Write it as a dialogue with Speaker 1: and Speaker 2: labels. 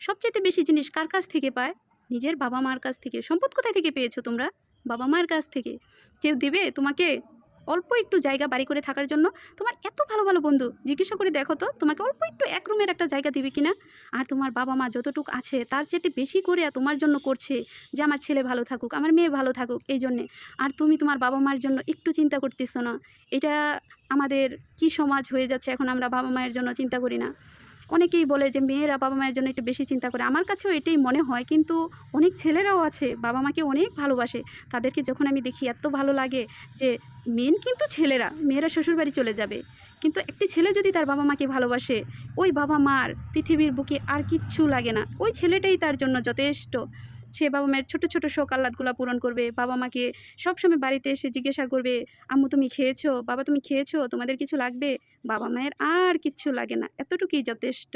Speaker 1: সবচাইতে বেশি জিনিস কার কাছ থেকে পায়? নিজের বাবা মার কাছ থেকে। সম্পদ কোথায় থেকে পেয়েছো তোমরা? বাবা মায়ের কাছ থেকে। কেউ দিবে তোমাকে অল্প একটু জায়গা বাড়ি করে থাকার জন্য? তোমার এত ভালো ভালো বন্ধু, জিজ্ঞাসা করে দেখো তো তোমাকে অল্প একটু এক রুমের একটা জায়গা দিবে কিনা? আর তোমার বাবা মা যতটুক আছে তার চেয়ে বেশি করে তোমার জন্য করছে যে আমার ছেলে ভালো থাকুক, আমার মেয়ে ভালো থাকুক, এই জন্যে। আর তুমি তোমার বাবা মার জন্য একটু চিন্তা করতেছো না। এটা আমাদের কি সমাজ হয়ে যাচ্ছে এখন, আমরা বাবা মায়ের জন্য চিন্তা করি না। অনেকেই বলে যে মেয়েরা বাবা মায়ের জন্য একটু বেশি চিন্তা করে, আমার কাছেও এটাই মনে হয়। কিন্তু অনেক ছেলেরাও আছে বাবা মাকে অনেক ভালোবাসে, তাদেরকে যখন আমি দেখি এত ভালো লাগে যে মেন কিন্তু ছেলেরা, মেয়েরা শ্বশুরবাড়ি চলে যাবে, কিন্তু একটি ছেলে যদি তার বাবা মাকে ভালোবাসে, ওই বাবা মার পৃথিবীর বুকে আর কিচ্ছু লাগে না, ওই ছেলেটাই তার জন্য যথেষ্ট। সে বাবা মায়ের ছোট ছোট শখ আহ্লাদগুলো পূরণ করবে, বাবা মাকে সবসময় বাড়িতে এসে জিজ্ঞাসা করবে, আম্মু তুমি খেয়েছো, বাবা তুমি খেয়েছো, তোমাদের কিছু লাগবে? বাবা মায়ের আর কিচ্ছু লাগে না, এতটুকুই যথেষ্ট।